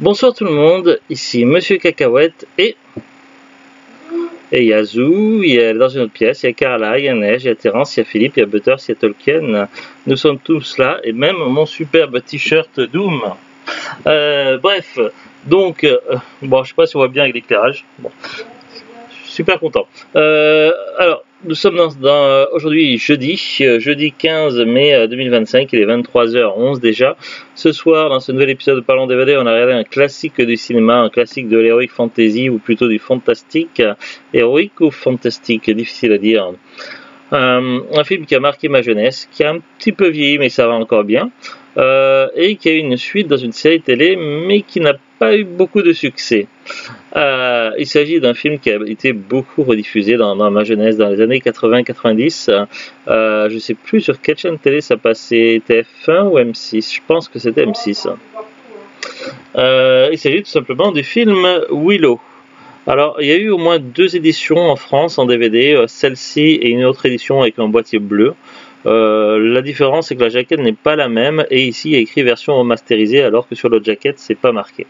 Bonsoir tout le monde, ici Monsieur Cacahuète et Yazoo, il est dans une autre pièce, il y a Carla, il y a Neige, il y a Terence, il y a Philippe, il y a Butters, il y a Tolkien, nous sommes tous là, et même mon superbe t-shirt Doom. Bref, donc, bon, je sais pas si on voit bien avec l'éclairage, bon, super content. Alors, nous sommes aujourd'hui jeudi 15 mai 2025, il est 23h11 déjà. Ce soir, dans ce nouvel épisode de Parlons DVD, on a regardé un classique du cinéma, un classique de l'heroic fantasy, ou plutôt du fantastique. Héroïque ou fantastique, difficile à dire. Un film qui a marqué ma jeunesse, qui a un petit peu vieilli, mais ça va encore bien. Et qui a eu une suite dans une série télé, mais qui n'a pas eu beaucoup de succès. Il s'agit d'un film qui a été beaucoup rediffusé dans ma jeunesse, dans les années 80-90. Je ne sais plus sur quelle chaîne télé ça passait, TF1 ou M6, je pense que c'était M6. Il s'agit tout simplement du film Willow. Alors, il y a eu au moins 2 éditions en France en DVD, celle-ci et une autre édition avec un boîtier bleu. La différence, c'est que la jaquette n'est pas la même, et ici il y a écrit version remasterisée, alors que sur l'autre jaquette, c'est pas marqué.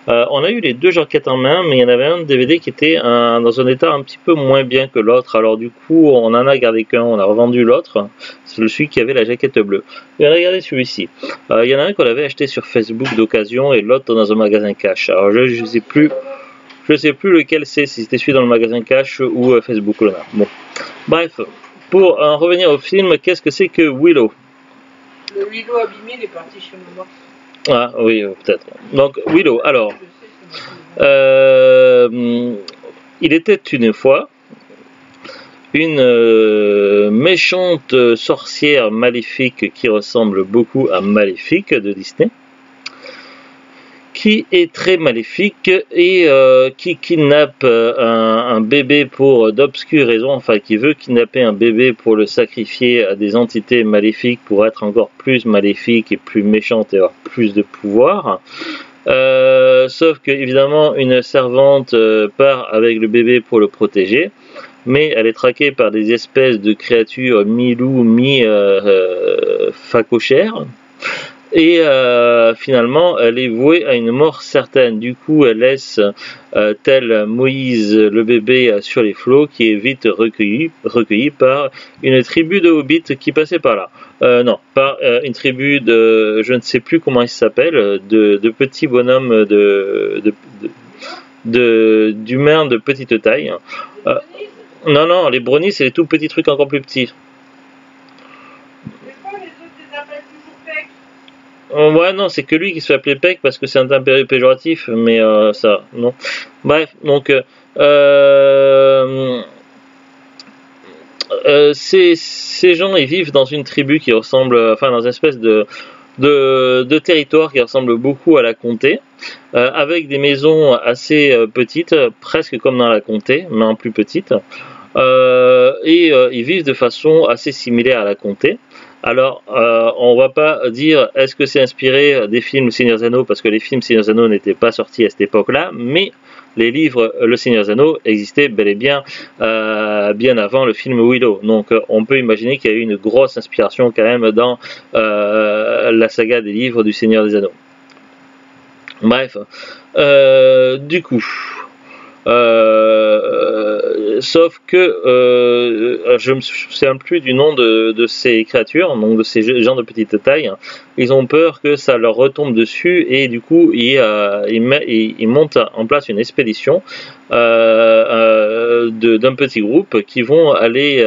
On a eu les 2 jaquettes en main, mais il y en avait un DVD qui était dans un état un petit peu moins bien que l'autre, alors du coup, on en a gardé qu'un, on a revendu l'autre, c'est celui qui avait la jaquette bleue. Et on a gardé celui-ci. Il y en a un qu'on avait acheté sur Facebook d'occasion, et l'autre dans un magasin cash. Alors je sais plus lequel c'est, si c'était celui dans le magasin cash ou Facebook. Bon. Bref, pour en revenir au film, qu'est-ce que c'est que Willow? Le Willow abîmé, il est parti chez moi. Ah oui, peut-être. Donc Willow, alors, il était une fois une méchante sorcière maléfique qui ressemble beaucoup à Maléfique de Disney, qui est très maléfique et qui kidnappe un bébé pour d'obscures raisons, enfin qui veut kidnapper un bébé pour le sacrifier à des entités maléfiques pour être encore plus maléfique et plus méchante et avoir plus de pouvoir. Sauf que évidemment une servante part avec le bébé pour le protéger, mais elle est traquée par des espèces de créatures mi-loup, mi-facochères. Et finalement, elle est vouée à une mort certaine. Du coup, elle laisse, tel Moïse, le bébé sur les flots, qui est vite recueilli par une tribu de hobbits qui passait par là. Non, par une tribu de, je ne sais plus comment ils s'appellent, de petits bonhommes d'humains de petite taille. Non, les brownies, c'est les tout petits trucs encore plus petits. Ouais, non, c'est que lui qui se fait appeler Peck parce que c'est un terme péjoratif, mais ça, non. Bref, donc, ces gens, ils vivent dans une tribu qui ressemble, enfin, dans une espèce de territoire qui ressemble beaucoup à la comté, avec des maisons assez petites, presque comme dans la comté, mais en plus petite. Ils vivent de façon assez similaire à la comté. Alors, on va pas dire est-ce que c'est inspiré des films Seigneur des Anneaux, parce que les films Seigneur des Anneaux n'étaient pas sortis à cette époque-là, mais les livres Le Seigneur des Anneaux existaient bel et bien bien avant le film Willow. Donc, on peut imaginer qu'il y a eu une grosse inspiration quand même dans la saga des livres du Seigneur des Anneaux. Bref, du coup. Sauf que je me souviens plus du nom de ces créatures, donc de ces gens de petite taille. Ils ont peur que ça leur retombe dessus et du coup ils montent en place une expédition d'un petit groupe qui vont aller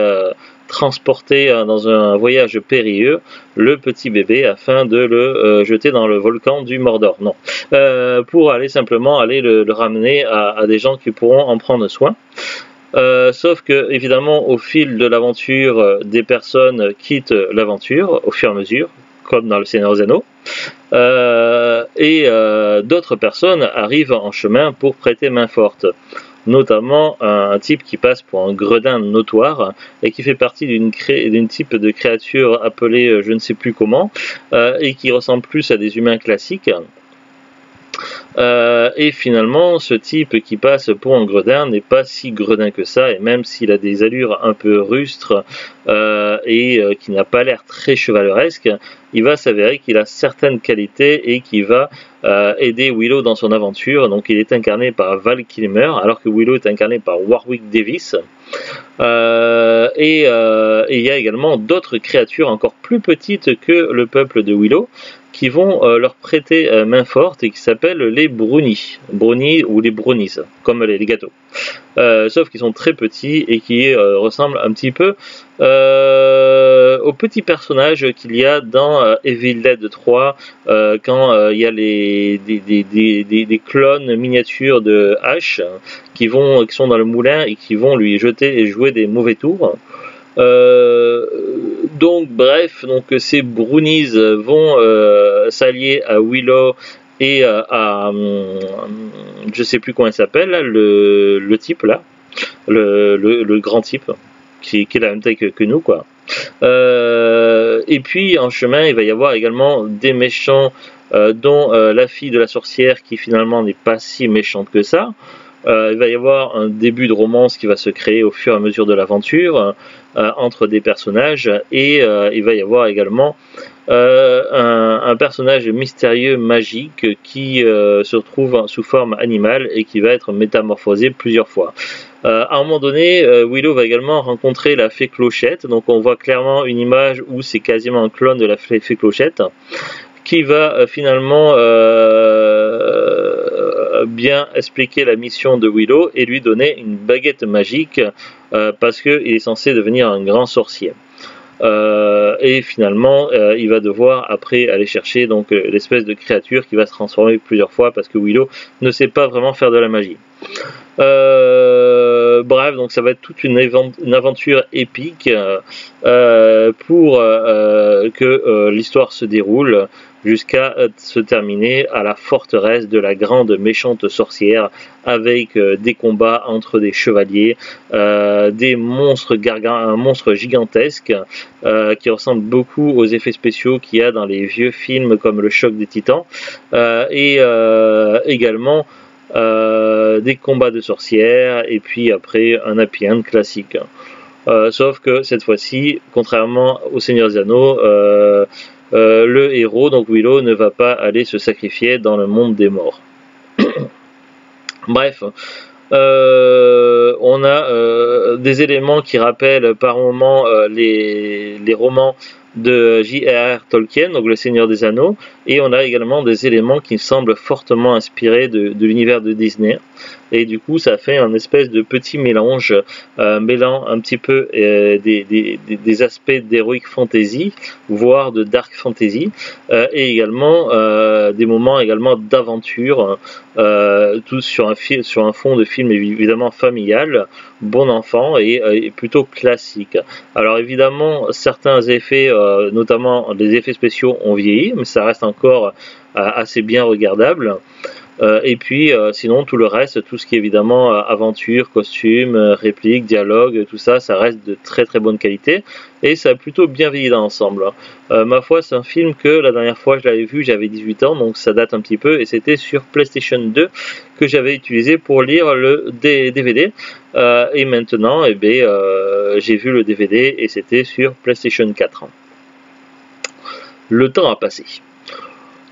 transporter dans un voyage périlleux le petit bébé afin de le jeter dans le volcan du Mordor. Non, pour aller simplement le ramener à des gens qui pourront en prendre soin. Sauf que évidemment au fil de l'aventure, des personnes quittent l'aventure au fur et à mesure, comme dans le Seigneur des Anneaux, et d'autres personnes arrivent en chemin pour prêter main forte. Notamment un type qui passe pour un gredin notoire et qui fait partie d'une type de créature appelée je ne sais plus comment, et qui ressemble plus à des humains classiques. Et finalement, ce type qui passe pour un gredin n'est pas si gredin que ça, et même s'il a des allures un peu rustres qui n'a pas l'air très chevaleresque, il va s'avérer qu'il a certaines qualités et qu'il va aider Willow dans son aventure. Donc il est incarné par Val Kilmer, alors que Willow est incarné par Warwick Davis. Et il y a également d'autres créatures encore plus petites que le peuple de Willow qui vont leur prêter main forte et qui s'appellent les brownies ou les brownies, comme les gâteaux. Sauf qu'ils sont très petits et qui ressemblent un petit peu aux petits personnages qu'il y a dans Evil Dead 3 quand il y a des clones miniatures de Ash qui sont dans le moulin et qui vont lui jeter et jouer des mauvais tours. Donc bref, ces brownies vont s'allier à Willow et je sais plus comment il s'appelle, le type là, le grand type qui est la même taille que nous quoi. Et puis en chemin il va y avoir également des méchants dont la fille de la sorcière qui finalement n'est pas si méchante que ça. Il va y avoir un début de romance qui va se créer au fur et à mesure de l'aventure entre des personnages et il va y avoir également un personnage mystérieux magique qui se retrouve sous forme animale et qui va être métamorphosé plusieurs fois. À un moment donné, Willow va également rencontrer la fée Clochette, donc on voit clairement une image où c'est quasiment un clone de la fée Clochette qui va finalement bien expliquer la mission de Willow et lui donner une baguette magique parce qu'il est censé devenir un grand sorcier. Et finalement il va devoir après aller chercher donc l'espèce de créature qui va se transformer plusieurs fois parce que Willow ne sait pas vraiment faire de la magie. Bref, donc ça va être toute une aventure épique pour que l'histoire se déroule jusqu'à se terminer à la forteresse de la grande méchante sorcière avec des combats entre des chevaliers, des monstres un monstre gigantesque qui ressemble beaucoup aux effets spéciaux qu'il y a dans les vieux films comme le Choc des Titans et également des combats de sorcières et puis après un happy end classique. Sauf que cette fois-ci, contrairement au Seigneur des Anneaux, le héros, donc Willow, ne va pas aller se sacrifier dans le monde des morts. Bref, on a des éléments qui rappellent par moments les romans de J.R.R. Tolkien, donc le Seigneur des Anneaux, et on a également des éléments qui semblent fortement inspirés de l'univers de Disney. Et du coup ça fait un espèce de petit mélange mêlant un petit peu des aspects d'heroic fantasy voire de dark fantasy et également des moments également d'aventure tout sur un fond de film évidemment familial, bon enfant et plutôt classique. Alors évidemment certains effets notamment les effets spéciaux ont vieilli mais ça reste encore assez bien regardable. Et puis sinon tout le reste, tout ce qui est évidemment aventure, costume, réplique, dialogue, tout ça, ça reste de très très bonne qualité et ça a plutôt bien vieilli dans l'ensemble. Ma foi c'est un film que la dernière fois je l'avais vu, j'avais 18 ans donc ça date un petit peu et c'était sur PlayStation 2 que j'avais utilisé pour lire le DVD et maintenant j'ai vu le DVD et c'était sur PlayStation 4. Le temps a passé.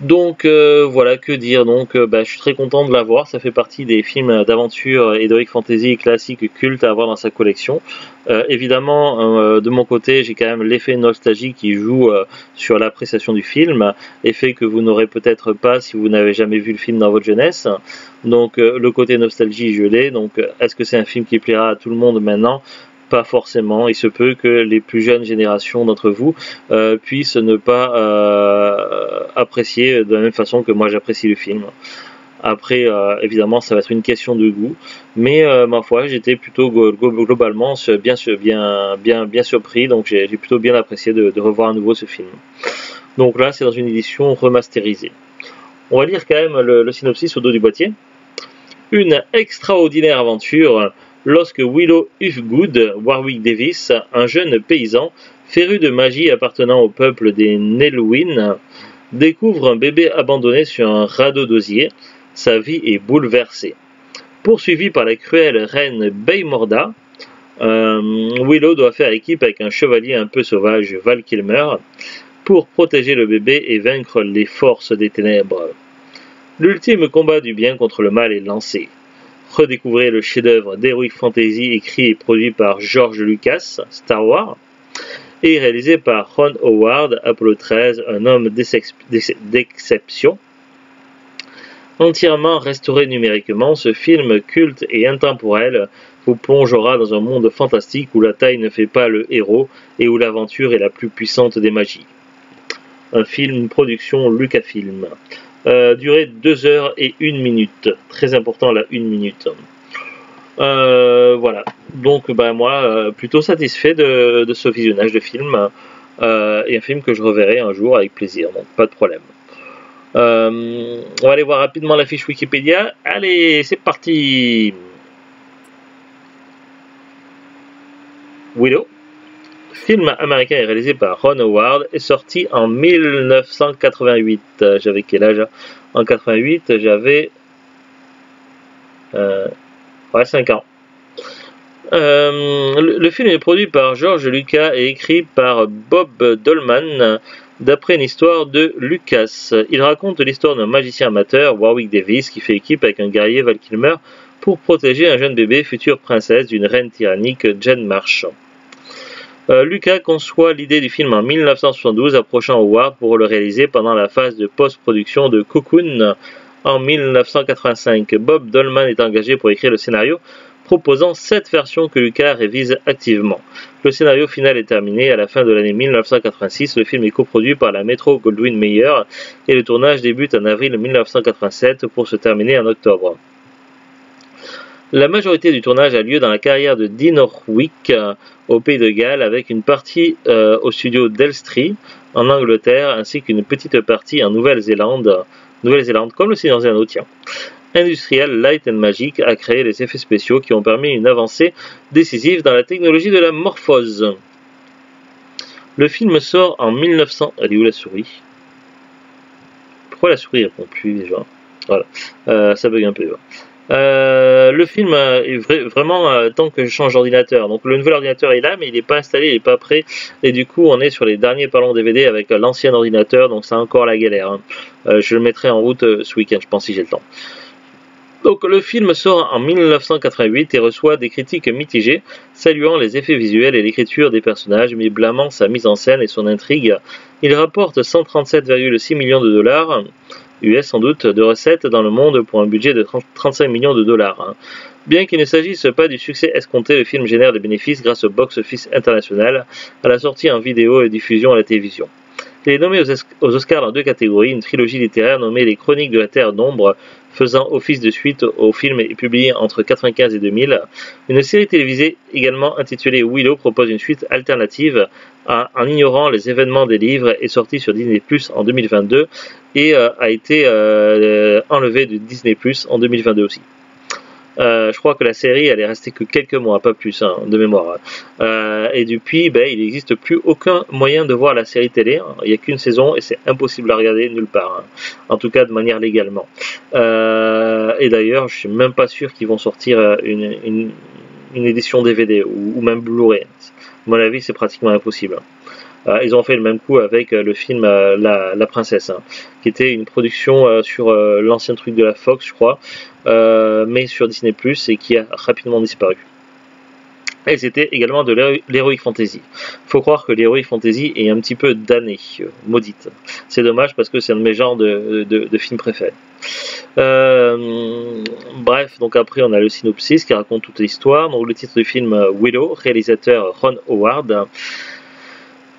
Donc voilà, que dire, donc je suis très content de l'avoir, ça fait partie des films d'aventure et d'heroic fantasy classiques cultes à avoir dans sa collection. Évidemment de mon côté j'ai quand même l'effet nostalgie qui joue sur l'appréciation du film, effet que vous n'aurez peut-être pas si vous n'avez jamais vu le film dans votre jeunesse. Donc le côté nostalgie je l'ai, donc est-ce que c'est un film qui plaira à tout le monde maintenant ? Pas forcément, il se peut que les plus jeunes générations d'entre vous puissent ne pas apprécier de la même façon que moi j'apprécie le film. Après évidemment ça va être une question de goût, mais ma foi j'étais plutôt globalement bien surpris, donc j'ai plutôt bien apprécié de revoir à nouveau ce film. Donc là c'est dans une édition remasterisée. On va lire quand même le synopsis au dos du boîtier. Une extraordinaire aventure lorsque Willow Ufgood, Warwick Davis, un jeune paysan, féru de magie appartenant au peuple des Nelwyn, découvre un bébé abandonné sur un radeau d'osier. sa vie est bouleversée. Poursuivi par la cruelle reine Baymorda, Willow doit faire équipe avec un chevalier un peu sauvage, Val Kilmer, pour protéger le bébé et vaincre les forces des ténèbres. L'ultime combat du bien contre le mal est lancé. Redécouvrez le chef-d'œuvre d'Heroic Fantasy écrit et produit par George Lucas, Star Wars, et réalisé par Ron Howard, Apollo 13, un homme d'exception. Entièrement restauré numériquement, ce film culte et intemporel vous plongera dans un monde fantastique où la taille ne fait pas le héros et où l'aventure est la plus puissante des magies. Un film, une production Lucasfilm. Durée 2 heures et 1 minute. Très important la 1 minute. Voilà. Donc moi, plutôt satisfait de ce visionnage de film. Et un film que je reverrai un jour avec plaisir. Donc pas de problème. On va aller voir rapidement la fiche Wikipédia. Allez, c'est parti. Willow, film américain et réalisé par Ron Howard, est sorti en 1988. J'avais quel âge? En 88, j'avais 5 ans. Le film est produit par George Lucas et écrit par Bob Dolman, d'après une histoire de Lucas. Il raconte l'histoire d'un magicien amateur, Warwick Davis, qui fait équipe avec un guerrier, Val Kilmer, pour protéger un jeune bébé, future princesse d'une reine tyrannique, Jane March. Lucas conçoit l'idée du film en 1972, approchant Howard pour le réaliser pendant la phase de post-production de Cocoon en 1985. Bob Dolman est engagé pour écrire le scénario, proposant 7 versions que Lucas révise activement. Le scénario final est terminé à la fin de l'année 1986. Le film est coproduit par la Metro-Goldwyn-Mayer et le tournage débute en avril 1987 pour se terminer en octobre. La majorité du tournage a lieu dans la carrière de Dean Orwick au Pays de Galles, avec une partie au studio d'Elstree en Angleterre ainsi qu'une petite partie en Nouvelle-Zélande, comme le Seigneur des Anneaux, tiens. Industrial Light and Magic a créé les effets spéciaux qui ont permis une avancée décisive dans la technologie de la morphose. Le film sort en 1900... Elle est où la souris? Pourquoi la souris répond plus déjà? Voilà, ça bug un peu. Le film est vraiment tant que je change d'ordinateur. Donc le nouvel ordinateur est là, mais il n'est pas installé, il n'est pas prêt. Et du coup, on est sur les derniers parlons DVD avec l'ancien ordinateur, donc c'est encore la galère. Hein. Je le mettrai en route ce week-end, je pense, si j'ai le temps. Donc le film sort en 1988 et reçoit des critiques mitigées, saluant les effets visuels et l'écriture des personnages, mais blâmant sa mise en scène et son intrigue. Il rapporte 137,6 millions de dollars US sans doute de recettes dans le monde pour un budget de 35 millions de dollars. Bien qu'il ne s'agisse pas du succès escompté, le film génère des bénéfices grâce au box-office international, à la sortie en vidéo et diffusion à la télévision. Il est nommé aux Oscars dans 2 catégories, une trilogie littéraire nommée Les Chroniques de la Terre d'Ombre, faisant office de suite au film et publié entre 1995 et 2000. Une série télévisée également intitulée Willow propose une suite alternative en ignorant les événements des livres, est sortie sur Disney+ en 2022 et a été enlevée de Disney+ en 2022 aussi. Je crois que la série elle est restée que quelques mois, pas plus hein, de mémoire. Et depuis, il n'existe plus aucun moyen de voir la série télé. Il n'y a qu'une saison et c'est impossible à regarder nulle part. Hein. En tout cas de manière légalement. Et d'ailleurs, je suis même pas sûr qu'ils vont sortir une édition DVD ou même Blu-ray. À mon avis, c'est pratiquement impossible. Ils ont fait le même coup avec le film La Princesse, hein, qui était une production sur l'ancien truc de la Fox, je crois, mais sur Disney+, et qui a rapidement disparu. Et c'était également de l'Heroic Fantasy. Faut croire que l'Heroic Fantasy est un petit peu damnée, maudite. C'est dommage parce que c'est un de mes genres de films préférés. Bref, donc après on a le synopsis qui raconte toute l'histoire. Donc le titre du film Willow, réalisateur Ron Howard.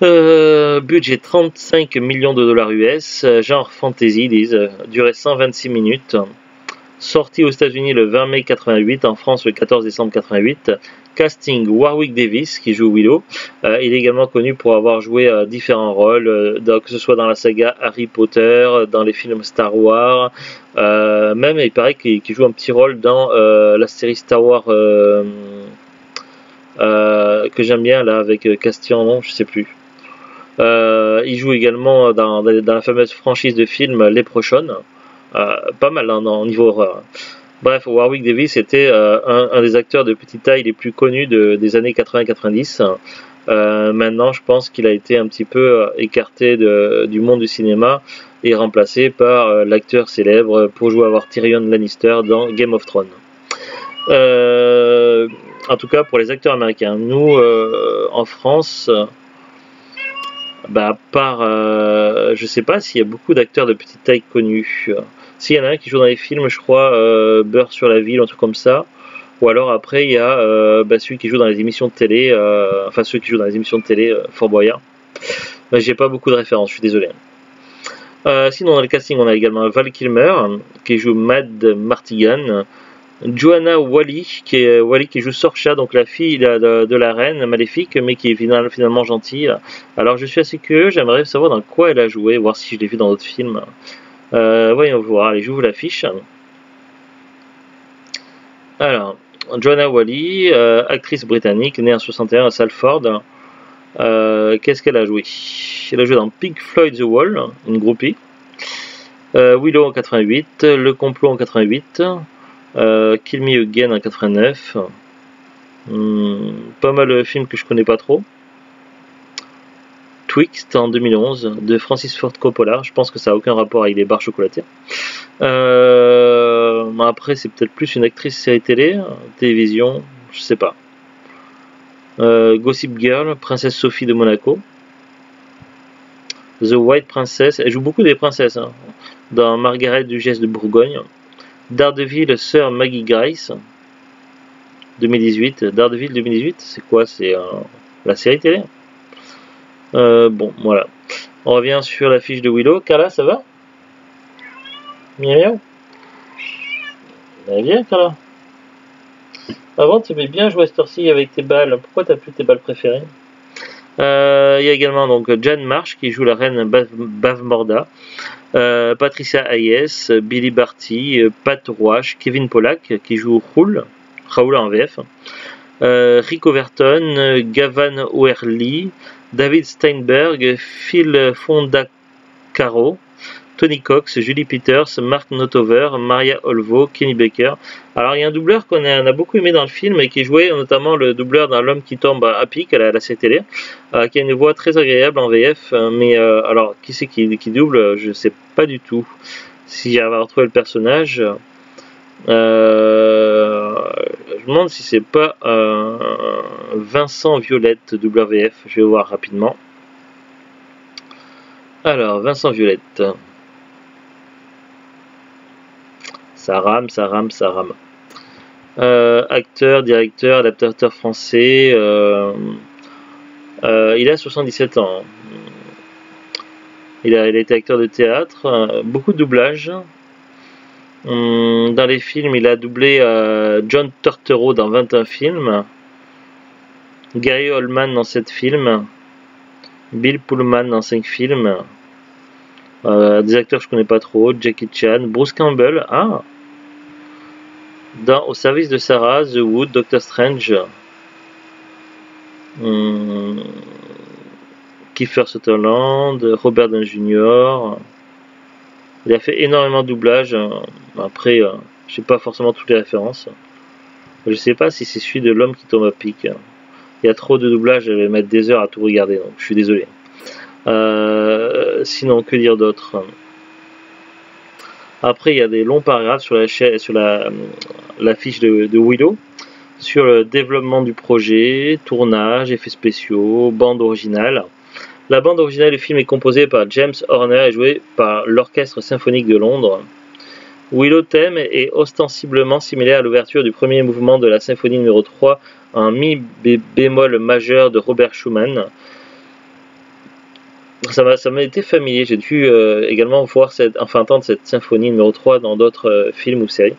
Budget 35 millions de dollars US, genre fantasy, disent, durée 126 minutes, sorti aux États-Unis le 20 mai 88, en France le 14 décembre 88. Casting Warwick Davis qui joue Willow. Il est également connu pour avoir joué différents rôles, que ce soit dans la saga Harry Potter, dans les films Star Wars, même il paraît qu'il joue un petit rôle dans la série Star Wars que j'aime bien là avec Castian, non, je sais plus. Il joue également dans la fameuse franchise de films Leprechaun, pas mal hein, au niveau horreur. Bref, Warwick Davis était un des acteurs de petite taille les plus connus des années 80-90. Maintenant, je pense qu'il a été un petit peu écarté du monde du cinéma et remplacé par l'acteur célèbre pour jouer à Tyrion Lannister dans Game of Thrones. En tout cas, pour les acteurs américains, nous, en France, à part, je sais pas s'il y a beaucoup d'acteurs de petite taille connus. S'il y en a un qui joue dans les films, je crois, Beurre sur la ville, un truc comme ça. Ou alors après, il y a celui qui joue dans les émissions de télé, ceux qui jouent dans les émissions de télé, Fort Boyard. J'ai pas beaucoup de références, je suis désolé. Sinon, dans le casting, on a également Val Kilmer, qui joue Mad Martigan. Joanna Whalley qui joue Sorcha, donc la fille de la reine maléfique, mais qui est finalement gentille. Alors, je suis assez curieux, j'aimerais savoir dans quoi elle a joué, voir si je l'ai vu dans d'autres films. Voyons voir, allez, je vous l'affiche. Alors, Joanna Whalley, actrice britannique, née en 61 à Salford. Qu'est-ce qu'elle a joué? Elle a joué dans Pink Floyd The Wall, une groupie. Willow en 88, Le Complot en 88, Kill Me Again en 89. Pas mal de films que je connais pas trop. Twixt en 2011 de Francis Ford Coppola. Je pense que ça n'a aucun rapport avec les barres chocolatées. Après, c'est peut-être plus une actrice série télé, télévision, je sais pas. Gossip Girl, Princesse Sophie de Monaco. The White Princess, elle joue beaucoup des princesses hein, dans Margaret Duchesse de Bourgogne. Daredevil, Sir Maggie Grace 2018. Daredevil 2018, c'est quoi? C'est la série télé. Bon, voilà. On revient sur la fiche de Willow. Carla, ça va? Miaou miaou. Bien, Carla. Avant, tu aimais bien jouer à cette heure-ci avec tes balles. Pourquoi tu n'as plus tes balles préférées? Il y a également donc Jane Marsh qui joue la reine Bavmorda. Patricia Hayes, Billy Barty, Pat Roach, Kevin Pollak qui joue Raoul en VF. Rick Overton, Gavan O'Herlihy, David Steinberg, Phil Fondacaro, Tony Cox, Julie Peters, Mark Notover, Maria Olvo, Kenny Baker. Alors il y a un doubleur qu'on a beaucoup aimé dans le film et qui jouait notamment le doubleur dans L'homme qui tombe à pic à la série télé, qui a une voix très agréable en VF, mais alors qui c'est qui double, je sais pas du tout si j'avais retrouvé le personnage. Je me demande si c'est pas Vincent Violette doubleur VF, je vais voir rapidement. Alors Vincent Violette. Ça rame. Acteur, directeur, adaptateur français. Il a 77 ans. Il a été acteur de théâtre. Beaucoup de doublage. Dans les films, il a doublé John Turturro dans 21 films. Gary Oldman dans 7 films. Bill Pullman dans 5 films. Des acteurs que je connais pas trop. Jackie Chan. Bruce Campbell. Au service de Sarah, The Wood, Doctor Strange, Kiefer Sutherland, Robert Downey Jr. Il a fait énormément de doublage. Après, je sais pas forcément toutes les références. Je sais pas si c'est celui de L'homme qui tombe à pic. Il y a trop de doublage, je vais mettre des heures à tout regarder, donc je suis désolé. Sinon, que dire d'autre? Après, il y a des longs paragraphes sur la fiche de Willow, sur le développement du projet, tournage, effets spéciaux, bande originale. La bande originale du film est composée par James Horner et jouée par l'Orchestre Symphonique de Londres. Willow thème est ostensiblement similaire à l'ouverture du premier mouvement de la symphonie numéro 3 en mi bémol majeur de Robert Schumann. Ça m'a été familier, j'ai dû également entendre cette symphonie numéro 3 dans d'autres films ou séries.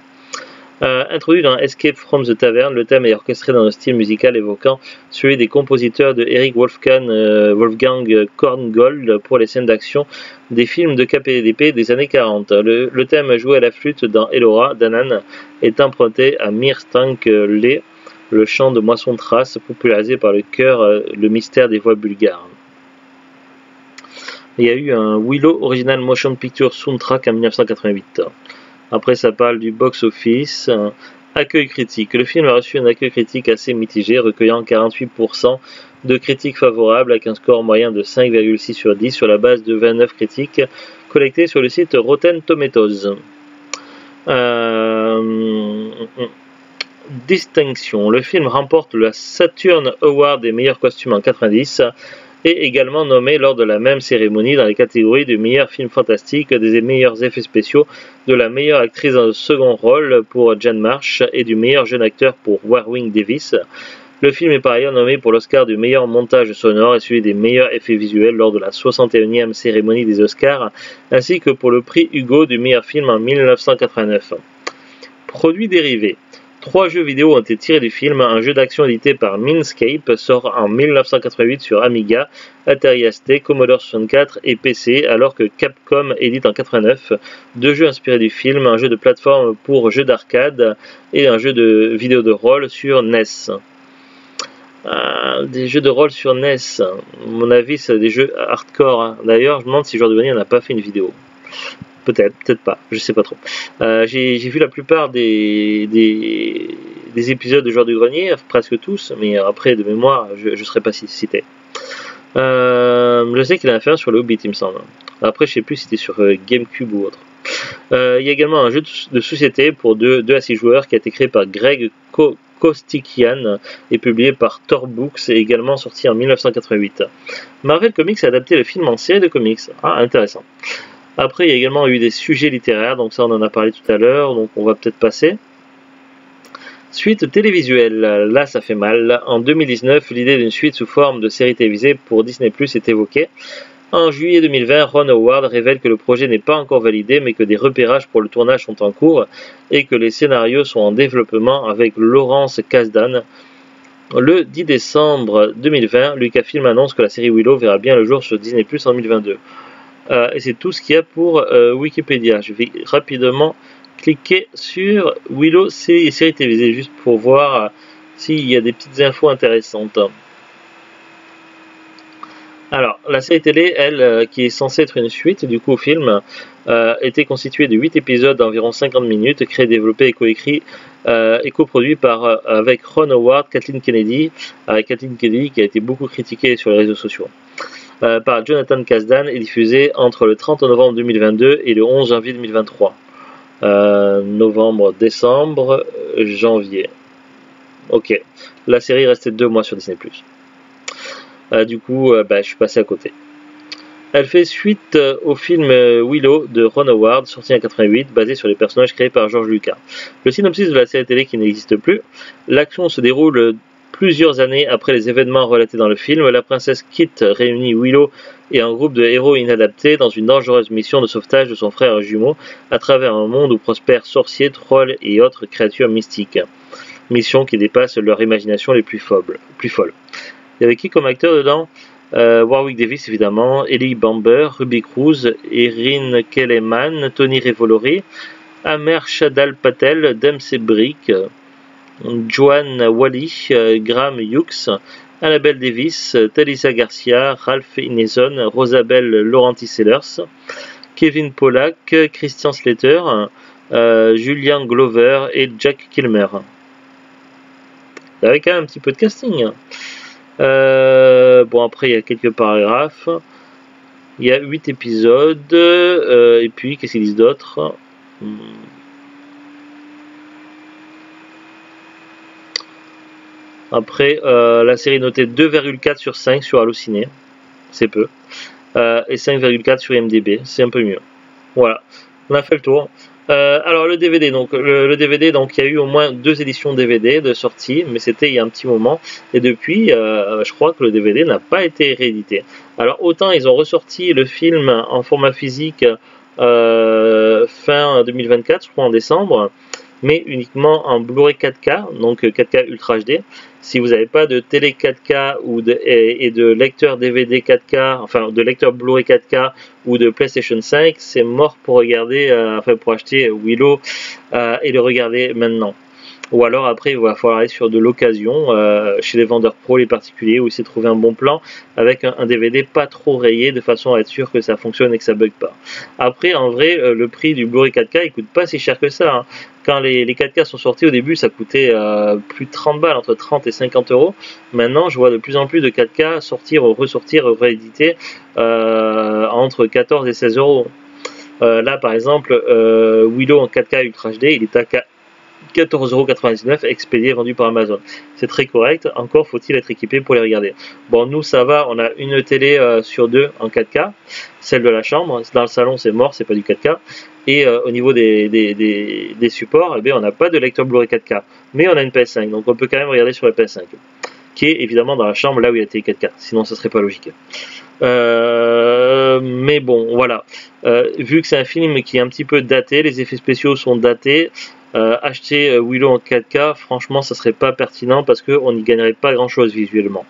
Introduit dans Escape from the Tavern, le thème est orchestré dans un style musical évoquant celui des compositeurs de Eric Wolfgang Korngold pour les scènes d'action des films de KPDP des années 40. Le thème joué à la flûte dans Elora d'Annan est emprunté à Mir Stank-Lee, le chant de Moisson de Trace popularisé par le chœur Le Mystère des Voix Bulgares. Il y a eu un Willow Original Motion Picture Soundtrack en 1988. Après, ça parle du box-office. Accueil critique. Le film a reçu un accueil critique assez mitigé, recueillant 48% de critiques favorables avec un score moyen de 5,6 sur 10 sur la base de 29 critiques collectées sur le site Rotten Tomatoes. Distinction. Le film remporte le Saturn Award des meilleurs costumes en 90 et également nommé lors de la même cérémonie dans les catégories du meilleur film fantastique, des meilleurs effets spéciaux, de la meilleure actrice dans le second rôle pour Jane Marsh et du meilleur jeune acteur pour Warwick Davis. Le film est par ailleurs nommé pour l'Oscar du meilleur montage sonore et celui des meilleurs effets visuels lors de la 61e cérémonie des Oscars, ainsi que pour le prix Hugo du meilleur film en 1989. Produits dérivés. 3 jeux vidéo ont été tirés du film. Un jeu d'action édité par Minscape sort en 1988 sur Amiga, Atari ST, Commodore 64 et PC, alors que Capcom édite en 89 2 jeux inspirés du film, un jeu de plateforme pour jeux d'arcade et un jeu de vidéo de rôle sur NES. Des jeux de rôle sur NES, à mon avis c'est des jeux hardcore, hein. D'ailleurs je me demande si Joueur du Grenier n'a pas fait une vidéo. Peut-être pas, je sais pas trop. J'ai vu la plupart des épisodes de Joueur du Grenier, presque tous, mais après de mémoire je ne serais pas cité. Je sais qu'il en a fait un sur le Hobbit il me semble. Après je sais plus si c'était sur Gamecube ou autre. Il y a également un jeu de société pour 2 à 6 joueurs qui a été créé par Greg Kostikian et publié par Tor Books et également sorti en 1988. Marvel Comics a adapté le film en série de comics. Ah, intéressant. Après, il y a également eu des sujets littéraires, donc ça on en a parlé tout à l'heure, donc on va peut-être passer. Suite télévisuelle, là ça fait mal. En 2019, l'idée d'une suite sous forme de série télévisée pour Disney+ est évoquée. En juillet 2020, Ron Howard révèle que le projet n'est pas encore validé, mais que des repérages pour le tournage sont en cours et que les scénarios sont en développement avec Lawrence Kasdan. Le 10 décembre 2020, Lucasfilm annonce que la série Willow verra bien le jour sur Disney+ en 2022. Et c'est tout ce qu'il y a pour Wikipédia. Je vais rapidement cliquer sur Willow série télévisée juste pour voir s'il y a des petites infos intéressantes. Alors, la série télé, elle, qui est censée être une suite du coup au film, était constituée de 8 épisodes d'environ 50 minutes, créés, développés et coécrits et coproduits avec Ron Howard, Kathleen Kennedy qui a été beaucoup critiquée sur les réseaux sociaux. Par Jonathan Kasdan et diffusé entre le 30 novembre 2022 et le 11 janvier 2023. Novembre, décembre, janvier. Ok. La série restait 2 mois sur Disney+. Du coup, je suis passé à côté. Elle fait suite au film Willow de Ron Howard, sorti en 88, basé sur les personnages créés par George Lucas. Le synopsis de la série télé qui n'existe plus. L'action se déroule plusieurs années après les événements relatés dans le film. La princesse Kit réunit Willow et un groupe de héros inadaptés dans une dangereuse mission de sauvetage de son frère jumeau à travers un monde où prospèrent sorciers, trolls et autres créatures mystiques. Mission qui dépasse leur imagination les plus folles. Il y avait qui comme acteur dedans? Warwick Davis évidemment, Ellie Bamber, Ruby Cruz, Erin Kelleman, Tony Revolori, Amer Shadal Patel, Dempsey Brick, Joanne Wally, Graham Hughes, Annabelle Davis, Talisa Garcia, Ralph Ineson, Rosabelle Laurenti-Sellers, Kevin Pollack, Christian Slater, Julian Glover et Jack Kilmer. Il y avait quand même un petit peu de casting. Bon, après il y a quelques paragraphes. Il y a 8 épisodes. Et puis, qu'est-ce qu'ils disent d'autre? Après, la série est notée 2,4 sur 5 sur Allociné. C'est peu. Et 5,4 sur IMDb. C'est un peu mieux. Voilà. On a fait le tour. Alors le DVD, donc le DVD, donc il y a eu au moins 2 éditions DVD de sortie, mais c'était il y a un petit moment, et depuis, je crois que le DVD n'a pas été réédité. Alors autant ils ont ressorti le film en format physique fin 2024, je crois en décembre, mais uniquement en Blu-ray 4K, donc 4K Ultra HD. Si vous n'avez pas de télé 4K et de lecteur DVD 4K, enfin de lecteur Blu-ray 4K ou de PlayStation 5, c'est mort pour regarder, pour acheter Willow et le regarder maintenant. Ou alors après il va falloir aller sur de l'occasion chez les vendeurs pro, les particuliers, où essayer de trouver un bon plan avec un DVD pas trop rayé de façon à être sûr que ça fonctionne et que ça bug pas. Après en vrai le prix du Blu-ray 4K il coûte pas si cher que ça. Hein. Quand les 4K sont sortis au début ça coûtait plus de 30 balles, entre 30 et 50 euros. Maintenant je vois de plus en plus de 4K sortir, ressortir, rééditer entre 14 et 16 euros. Là par exemple Willow en 4K Ultra HD il est à 14,99 € expédié, vendu par Amazon. C'est très correct, encore faut-il être équipé pour les regarder. Bon, nous ça va, on a une télé sur deux en 4K, celle de la chambre, dans le salon c'est mort, c'est pas du 4K. Et au niveau des supports, eh bien, on n'a pas de lecteur Blu-ray 4K, mais on a une PS5, donc on peut quand même regarder sur la PS5, qui est évidemment dans la chambre là où il y a la télé 4K, sinon ça serait pas logique. Mais bon, voilà. Vu que c'est un film qui est un petit peu daté, les effets spéciaux sont datés, acheter Willow en 4K, franchement, ça serait pas pertinent parce qu'on n'y gagnerait pas grand chose visuellement.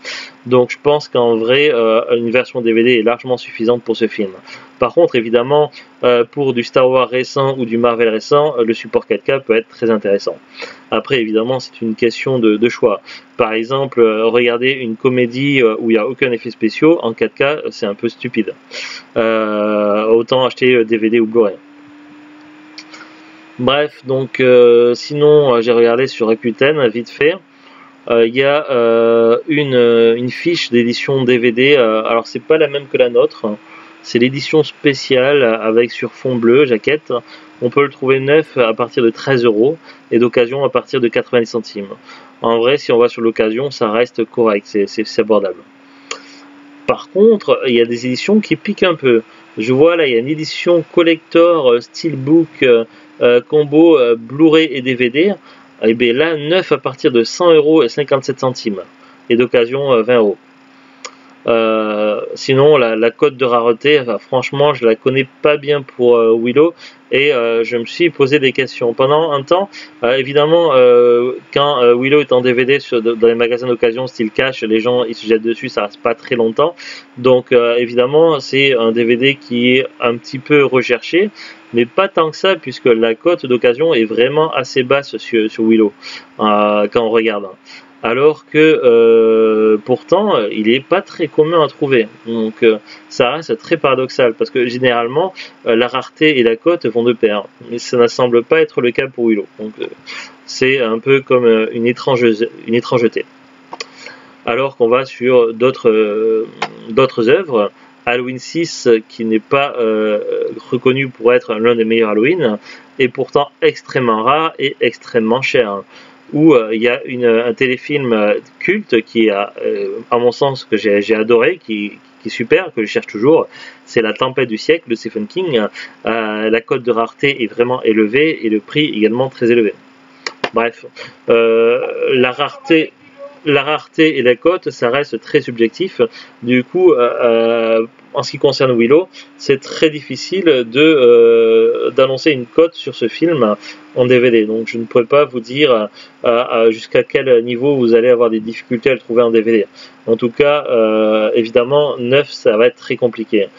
Donc, je pense qu'en vrai, une version DVD est largement suffisante pour ce film. Par contre, évidemment, pour du Star Wars récent ou du Marvel récent, le support 4K peut être très intéressant. Après, évidemment, c'est une question de choix. Par exemple, regarder une comédie où il n'y a aucun effet spéciaux en 4K, c'est un peu stupide. Autant acheter DVD ou Blu-ray. Bref, donc sinon j'ai regardé sur Rakuten vite fait. Il y a une fiche d'édition DVD. Alors c'est pas la même que la nôtre. C'est l'édition spéciale avec sur fond bleu, jaquette. On peut le trouver neuf à partir de 13 € et d'occasion à partir de 90 centimes. En vrai, si on va sur l'occasion, ça reste correct, c'est abordable. Par contre, il y a des éditions qui piquent un peu. Je vois là, il y a une édition collector Steelbook combo Blu-ray et DVD. Et bien là, neuf à partir de 100 € et 57 centimes. Et d'occasion 20 €. Sinon la cote de rareté, enfin, franchement je la connais pas bien pour Willow et je me suis posé des questions pendant un temps. Évidemment quand Willow est en DVD dans les magasins d'occasion style cash, les gens ils se jettent dessus, ça reste pas très longtemps, donc évidemment c'est un DVD qui est un petit peu recherché, mais pas tant que ça puisque la cote d'occasion est vraiment assez basse sur Willow quand on regarde. Alors que pourtant il n'est pas très commun à trouver, donc ça reste très paradoxal parce que généralement la rareté et la cote vont de pair, mais ça ne semble pas être le cas pour Willow, donc c'est un peu comme une étrangeté. Alors qu'on va sur d'autres œuvres, Halloween 6 qui n'est pas reconnu pour être l'un des meilleurs Halloween est pourtant extrêmement rare et extrêmement cher. Où il y a un téléfilm culte qui a, à mon sens, que j'ai adoré, qui est super, que je cherche toujours, c'est La Tempête du siècle de Stephen King. La cote de rareté est vraiment élevée et le prix également très élevé. Bref, la rareté et la cote, ça reste très subjectif. Du coup, en ce qui concerne Willow, c'est très difficile d'annoncer une cote sur ce film en DVD. Donc je ne pourrais pas vous dire jusqu'à quel niveau vous allez avoir des difficultés à le trouver en DVD. En tout cas, évidemment, neuf, ça va être très compliqué.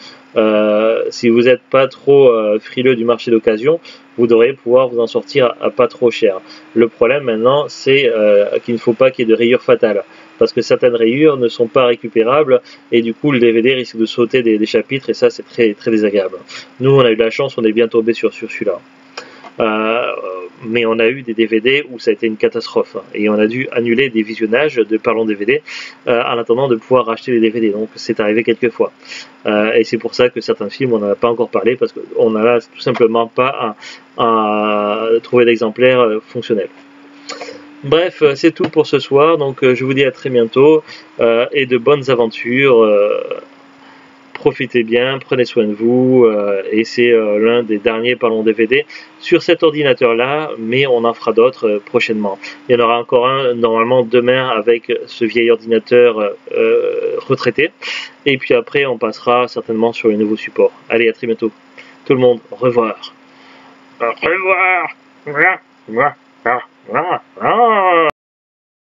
Si vous n'êtes pas trop frileux du marché d'occasion, vous devriez pouvoir vous en sortir à pas trop cher. Le problème maintenant, c'est qu'il ne faut pas qu'il y ait de rayures fatales, parce que certaines rayures ne sont pas récupérables et du coup le DVD risque de sauter des chapitres et ça c'est très, très désagréable. Nous on a eu de la chance, on est bien tombé sur celui-là. Mais on a eu des DVD où ça a été une catastrophe et on a dû annuler des visionnages de Parlons DVD en attendant de pouvoir racheter les DVD, donc c'est arrivé quelques fois et c'est pour ça que certains films on n'en a pas encore parlé parce qu'on n'a tout simplement pas à trouver d'exemplaires fonctionnels. Bref, c'est tout pour ce soir, donc je vous dis à très bientôt et de bonnes aventures. Profitez bien, prenez soin de vous, et c'est l'un des derniers Parlons DVD sur cet ordinateur-là, mais on en fera d'autres prochainement. Il y en aura encore un normalement demain avec ce vieil ordinateur retraité, et puis après on passera certainement sur les nouveaux supports. Allez, à très bientôt. Tout le monde, au revoir. Au revoir.